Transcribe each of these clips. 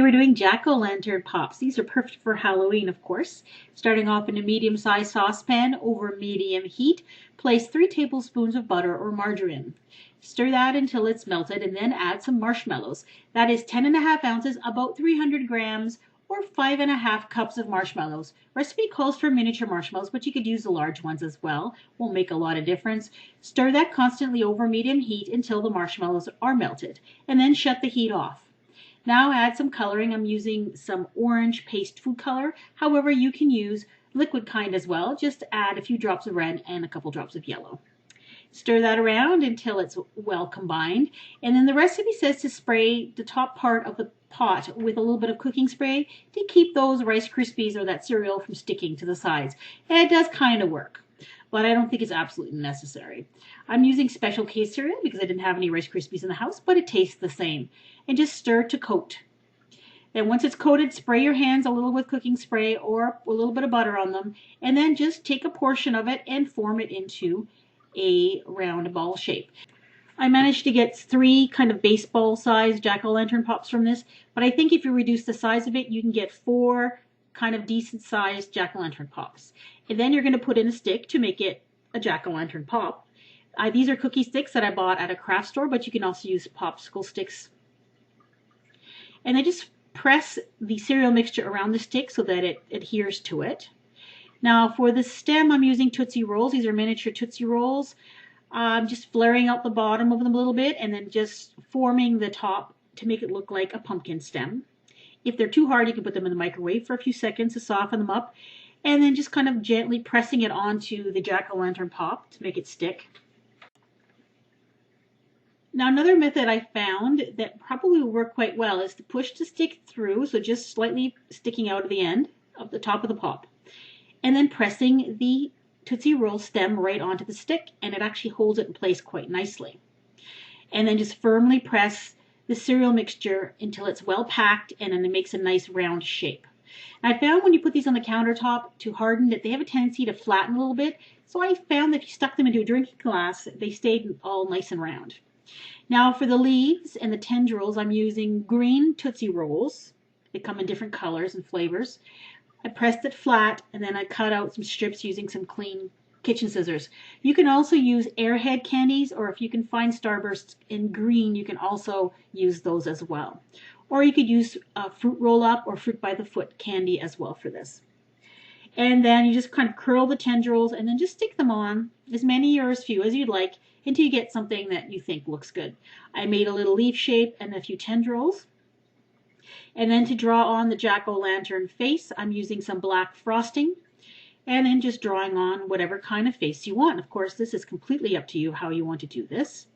we're doing jack-o'-lantern pops. These are perfect for Halloween, of course. Starting off in a medium-sized saucepan over medium heat, place 3 tablespoons of butter or margarine. Stir that until it's melted and then add some marshmallows. That is 10.5 ounces, about 300 grams, or 5.5 cups of marshmallows. Recipe calls for miniature marshmallows, but you could use the large ones as well. Won't make a lot of difference. Stir that constantly over medium heat until the marshmallows are melted, and then shut the heat off. Now add some coloring. I'm using some orange paste food color. However, you can use liquid kind as well. Just add a few drops of red and a couple drops of yellow. Stir that around until it's well combined. And then the recipe says to spray the top part of the pot with a little bit of cooking spray to keep those Rice Krispies or that cereal from sticking to the sides. And it does kind of work, but I don't think it's absolutely necessary. I'm using Speciak K cereal because I didn't have any Rice Krispies in the house, but it tastes the same. And just stir to coat. Then once it's coated, spray your hands a little with cooking spray or a little bit of butter on them, and then just take a portion of it and form it into a round ball shape. I managed to get 3 kind of baseball size jack-o'-lantern pops from this, but I think if you reduce the size of it, you can get 4 kind of decent sized jack-o'-lantern pops. And then you're going to put in a stick to make it a jack-o'-lantern pop. These are cookie sticks that I bought at a craft store, but you can also use popsicle sticks. And then just press the cereal mixture around the stick so that it adheres to it. Now for the stem, I'm using Tootsie Rolls. These are miniature Tootsie Rolls. I'm just flaring out the bottom of them a little bit and then just forming the top to make it look like a pumpkin stem. If they're too hard, you can put them in the microwave for a few seconds to soften them up, and then just kind of gently pressing it onto the jack-o'-lantern pop to make it stick. Now another method I found that probably will work quite well is to push the stick through, so just slightly sticking out of the end of the top of the pop, and then pressing the Tootsie Roll stem right onto the stick, and it actually holds it in place quite nicely. And then just firmly press the cereal mixture until it's well packed and then it makes a nice round shape. And I found when you put these on the countertop to harden that they have a tendency to flatten a little bit, so I found that if you stuck them into a drinking glass, they stayed all nice and round. Now for the leaves and the tendrils, I'm using green Tootsie Rolls. They come in different colors and flavors. I pressed it flat and then I cut out some strips using some clean kitchen scissors. You can also use airhead candies, or if you can find starbursts in green, you can also use those as well. Or you could use fruit roll up or fruit by the foot candy as well for this. And then you just kind of curl the tendrils and then just stick them on, as many or as few as you'd like, until you get something that you think looks good. I made a little leaf shape and a few tendrils. And then to draw on the jack-o'-lantern face, I'm using some black frosting and then just drawing on whatever kind of face you want. Of course, this is completely up to you how you want to do this.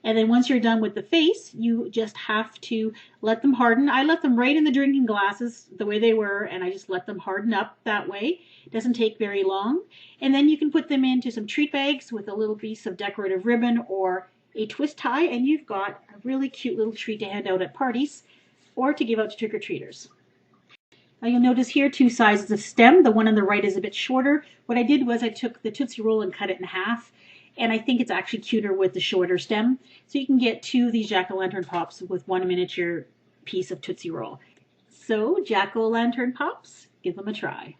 And then once you're done with the face, you just have to let them harden. I let them right in the drinking glasses the way they were, and I just let them harden up that way. It doesn't take very long. And then you can put them into some treat bags with a little piece of decorative ribbon or a twist tie, and you've got a really cute little treat to hand out at parties or to give out to trick-or-treaters. Now you'll notice here 2 sizes of stem. The one on the right is a bit shorter. What I did was I took the Tootsie Roll and cut it in half. And I think it's actually cuter with the shorter stem. So you can get 2 of these jack-o'-lantern pops with 1 miniature piece of Tootsie Roll. So jack-o'-lantern pops, give them a try.